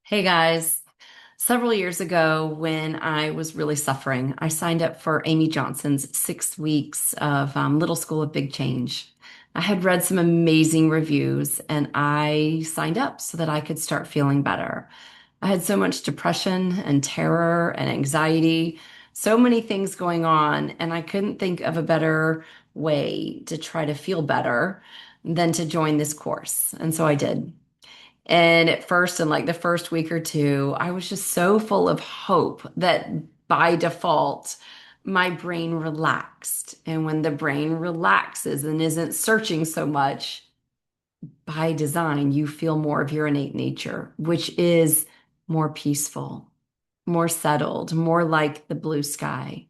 Hey guys, several years ago when I was really suffering, I signed up for Amy Johnson's 6 weeks of Little School of Big Change. I had read some amazing reviews and I signed up so that I could start feeling better. I had so much depression and terror and anxiety, so many things going on, and I couldn't think of a better way to try to feel better than to join this course. And so I did. And at first, in like the first week or two, I was just so full of hope that by default, my brain relaxed. And when the brain relaxes and isn't searching so much, by design, you feel more of your innate nature, which is more peaceful, more settled, more like the blue sky.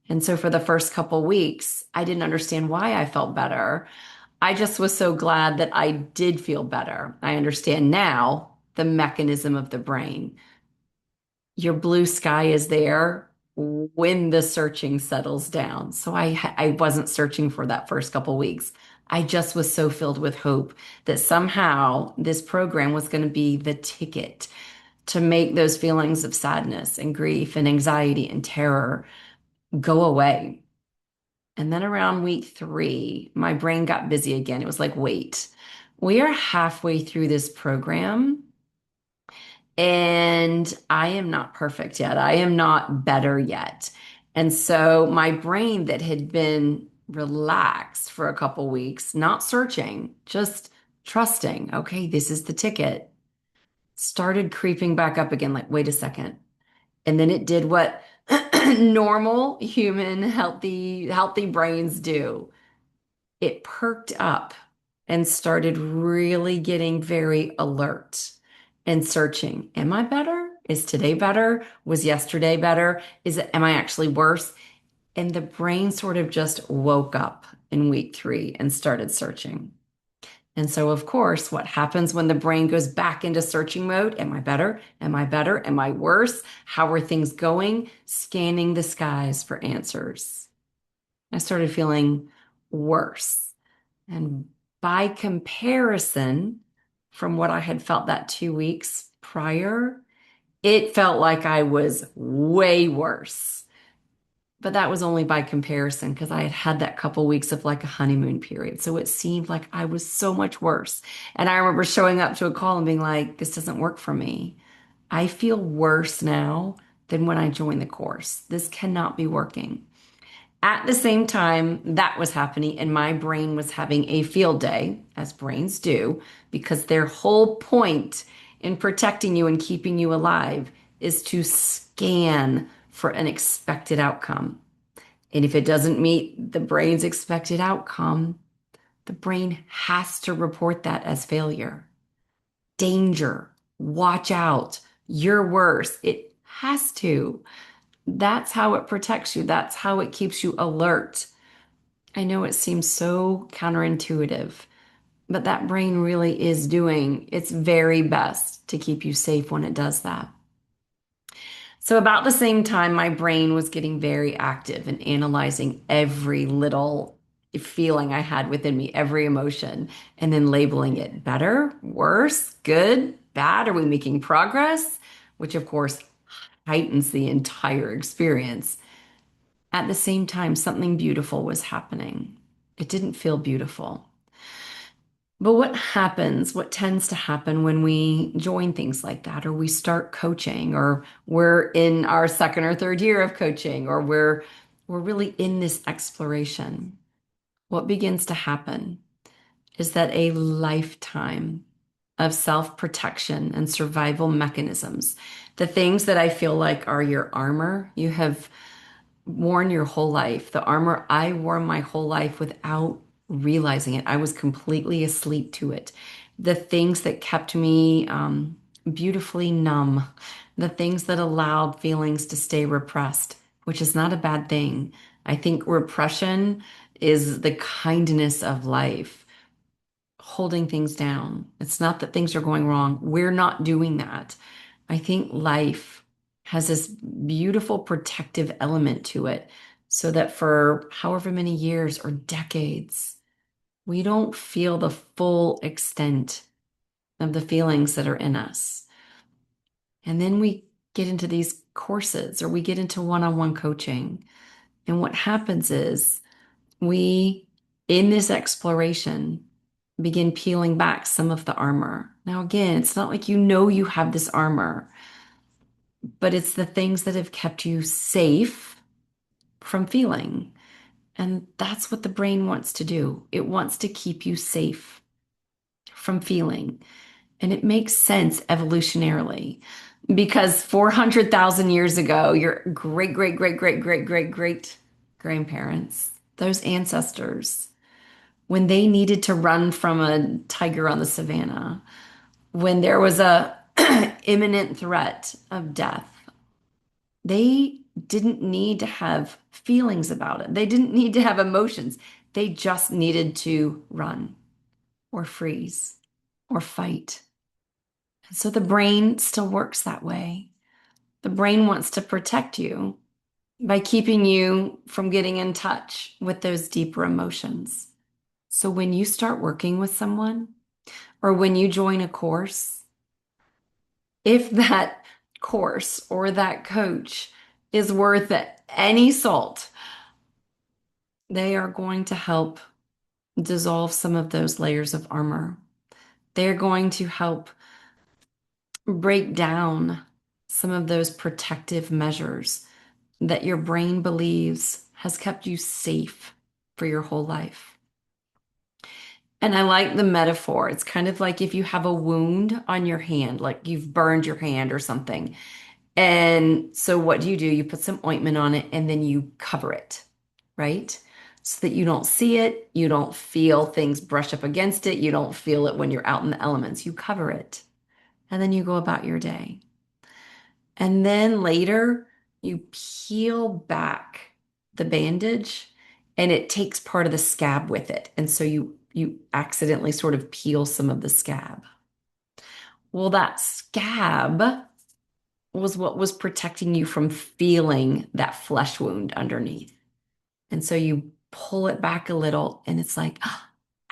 And so for the first couple weeks, I didn't understand why I felt better. I just was so glad that I did feel better. I understand now the mechanism of the brain. Your blue sky is there when the searching settles down. So I wasn't searching for that first couple weeks. I just was so filled with hope that somehow this program was going to be the ticket to make those feelings of sadness and grief and anxiety and terror go away. And then around week 3, my brain got busy again. It was like, wait, we are halfway through this program and I am not perfect yet. I am not better yet. And so my brain that had been relaxed for a couple weeks, not searching, just trusting, okay, this is the ticket, started creeping back up again, like, wait a second. And then it did what normal human healthy brains do. It perked up and started really getting very alert and searching. Am I better? Is today better? Was yesterday better? Am I actually worse? And the brain sort of just woke up in week 3 and started searching. And so, of course, what happens when the brain goes back into searching mode? Am I better? Am I better? Am I worse? How are things going? Scanning the skies for answers. I started feeling worse. And by comparison, from what I had felt that 2 weeks prior, it felt like I was way worse. But that was only by comparison because I had had that couple weeks of like a honeymoon period. So it seemed like I was so much worse. And I remember showing up to a call and being like, this doesn't work for me. I feel worse now than when I joined the course. This cannot be working. At the same time, that was happening, and my brain was having a field day, as brains do, because their whole point in protecting you and keeping you alive is to scan for an expected outcome. And if it doesn't meet the brain's expected outcome, the brain has to report that as failure. Danger, watch out, you're worse. It has to. That's how it protects you. That's how it keeps you alert. I know it seems so counterintuitive, but that brain really is doing its very best to keep you safe when it does that. So, about the same time, my brain was getting very active and analyzing every little feeling I had within me, every emotion, and then labeling it better, worse, good, bad. Are we making progress? Which, of course, heightens the entire experience. At the same time, something beautiful was happening. It didn't feel beautiful. But what happens, what tends to happen when we join things like that, or we start coaching, or we're in our second or third year of coaching, or we're really in this exploration, what begins to happen is that a lifetime of self-protection and survival mechanisms, the things that I feel like are your armor, you have worn your whole life. The armor I wore my whole life without realizing it. I was completely asleep to it. The things that kept me beautifully numb, the things that allowed feelings to stay repressed, which is not a bad thing. I think repression is the kindness of life, holding things down. It's not that things are going wrong. We're not doing that. I think life has this beautiful protective element to it so that for however many years or decades, we don't feel the full extent of the feelings that are in us. And then we get into these courses or we get into one-on-one coaching. And what happens is we, in this exploration, begin peeling back some of the armor. Now, again, it's not like you know you have this armor, but it's the things that have kept you safe from feeling. And that's what the brain wants to do. It wants to keep you safe from feeling. And it makes sense evolutionarily because 400,000 years ago, your great, great, great, great, great, great, great grandparents, those ancestors, when they needed to run from a tiger on the savannah, when there was a imminent threat of death, they didn't need to have feelings about it. They didn't need to have emotions. They just needed to run or freeze or fight. And so the brain still works that way. The brain wants to protect you by keeping you from getting in touch with those deeper emotions. So when you start working with someone or when you join a course, if that course or that coach is worth any salt, they are going to help dissolve some of those layers of armor. They're going to help break down some of those protective measures that your brain believes has kept you safe for your whole life. And I like the metaphor. It's kind of like if you have a wound on your hand, like you've burned your hand or something. And so what do? You put some ointment on it and then you cover it, right? So that you don't see it, you don't feel things brush up against it, you don't feel it when you're out in the elements. You cover it and then you go about your day. And then later you peel back the bandage and it takes part of the scab with it. And so you accidentally sort of peel some of the scab. Well, that scab was what was protecting you from feeling that flesh wound underneath. And so you pull it back a little and it's like,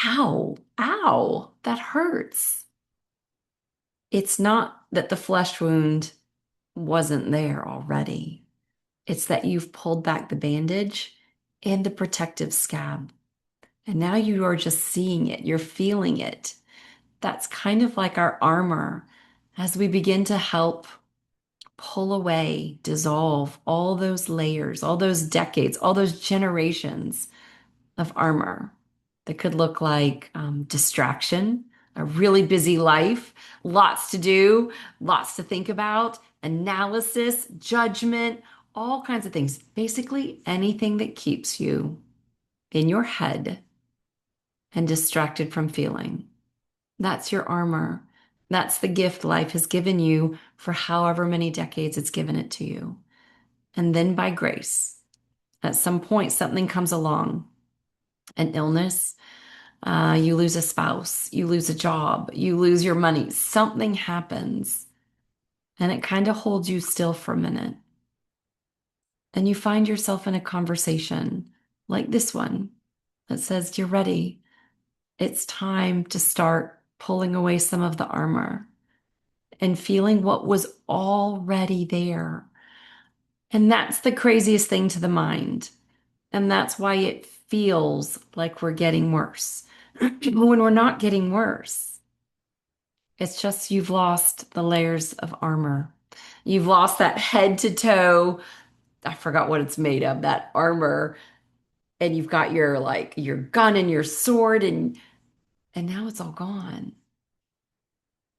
ow, ow, that hurts. It's not that the flesh wound wasn't there already. It's that you've pulled back the bandage and the protective scab. And now you are just seeing it, you're feeling it. That's kind of like our armor as we begin to help pull away, dissolve all those layers, all those decades, all those generations of armor that could look like distraction, a really busy life, lots to do, lots to think about, analysis, judgment, all kinds of things. Basically, anything that keeps you in your head and distracted from feeling. That's your armor. That's the gift life has given you for however many decades it's given it to you. And then by grace, at some point, something comes along, an illness, you lose a spouse, you lose a job, you lose your money, something happens, and it kind of holds you still for a minute. And you find yourself in a conversation like this one that says, you're ready. It's time to start pulling away some of the armor and feeling what was already there. And that's the craziest thing to the mind. And that's why it feels like we're getting worse when we're not getting worse. It's just you've lost the layers of armor. You've lost that head to toe. I forgot what it's made of, that armor. And you've got your like your gun and your sword and now it's all gone.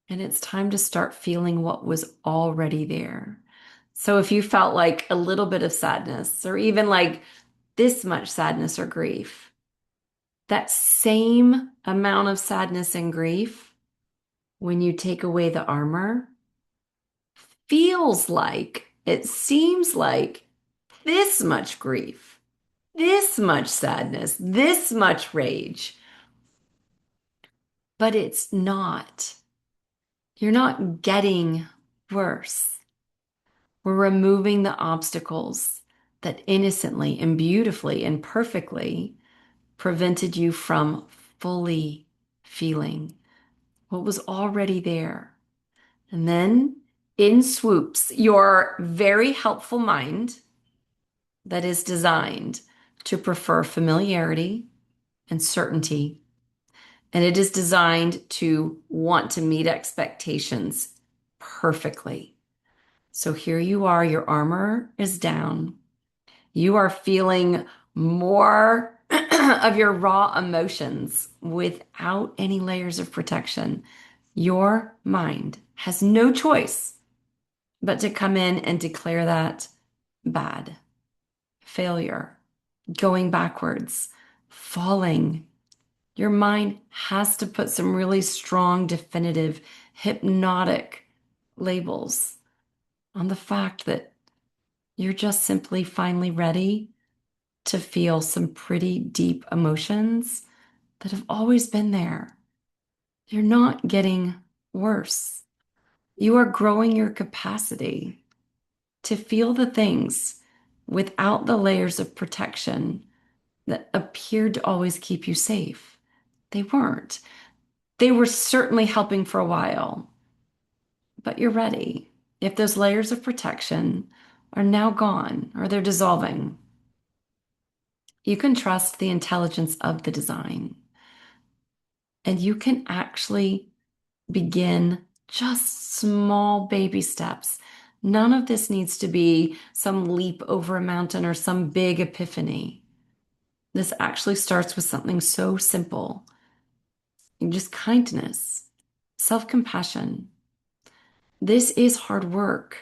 And it's time to start feeling what was already there. So if you felt like a little bit of sadness or even like this much sadness or grief, that same amount of sadness and grief, when you take away the armor, feels like, it seems like this much grief, this much sadness, this much rage, but it's not. You're not getting worse. We're removing the obstacles that innocently and beautifully and perfectly prevented you from fully feeling what was already there. And then In swoops, your very helpful mind that is designed to prefer familiarity and certainty, and it is designed to want to meet expectations perfectly. So here you are, your armor is down. You are feeling more of your raw emotions without any layers of protection. Your mind has no choice but to come in and declare that bad, failure, going backwards, falling. Your mind has to put some really strong, definitive, hypnotic labels on the fact that you're just simply finally ready to feel some pretty deep emotions that have always been there. You're not getting worse. You are growing your capacity to feel the things without the layers of protection that appeared to always keep you safe. They weren't. They were certainly helping for a while, but you're ready. If those layers of protection are now gone or they're dissolving, you can trust the intelligence of the design and you can actually begin just small baby steps. None of this needs to be some leap over a mountain or some big epiphany. This actually starts with something so simple, just kindness, self-compassion. This is hard work.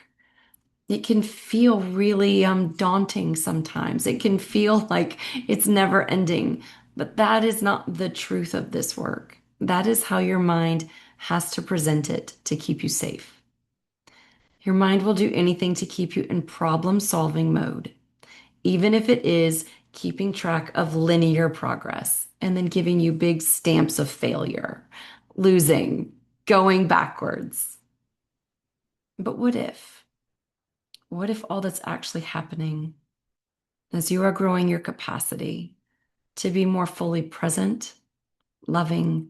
It can feel really daunting sometimes. It can feel like it's never ending, but that is not the truth of this work. That is how your mind has to present it to keep you safe. Your mind will do anything to keep you in problem-solving mode, even if it is keeping track of linear progress and then giving you big stamps of failure, losing, going backwards. But what if? What if all that's actually happening as you are growing your capacity to be more fully present, loving,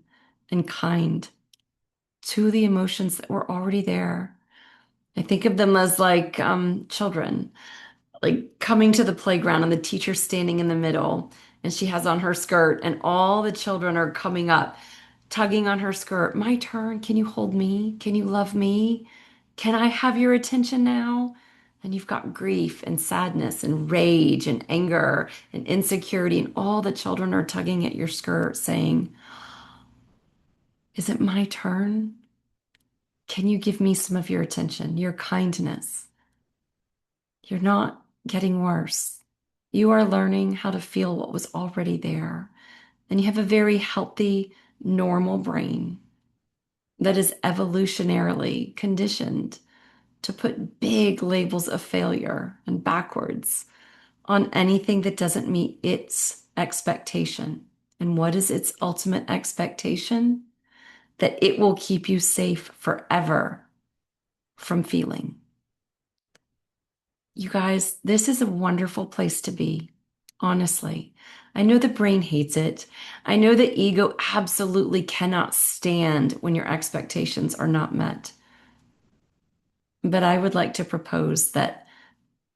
and kind to the emotions that were already there? I think of them as like children, like coming to the playground and the teacher standing in the middle and she has on her skirt and all the children are coming up, tugging on her skirt. My turn. Can you hold me? Can you love me? Can I have your attention now? And you've got grief and sadness and rage and anger and insecurity, and all the children are tugging at your skirt saying, is it my turn? Can you give me some of your attention, your kindness? You're not getting worse. You are learning how to feel what was already there. And you have a very healthy, normal brain that is evolutionarily conditioned to put big labels of failure and backwards on anything that doesn't meet its expectation. And what is its ultimate expectation? That it will keep you safe forever from feeling. You guys, this is a wonderful place to be, honestly. I know the brain hates it. I know the ego absolutely cannot stand when your expectations are not met. But I would like to propose that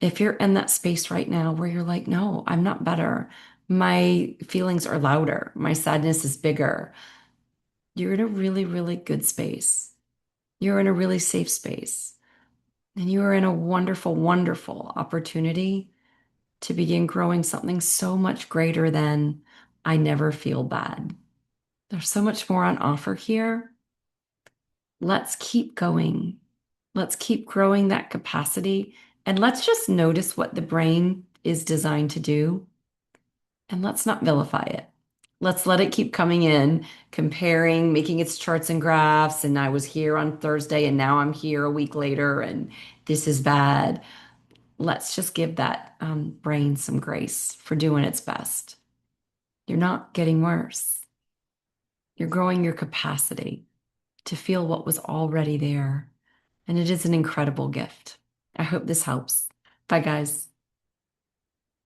if you're in that space right now where you're like, no, I'm not better, my feelings are louder, my sadness is bigger, you're in a really, really good space. You're in a really safe space. And you are in a wonderful, wonderful opportunity to begin growing something so much greater than I never feel bad. There's so much more on offer here. Let's keep going. Let's keep growing that capacity. And let's just notice what the brain is designed to do. And let's not vilify it. Let's let it keep coming in, comparing, making its charts and graphs. And I was here on Thursday and now I'm here a week later and this is bad. Let's just give that brain some grace for doing its best. You're not getting worse. You're growing your capacity to feel what was already there. And it is an incredible gift. I hope this helps. Bye, guys.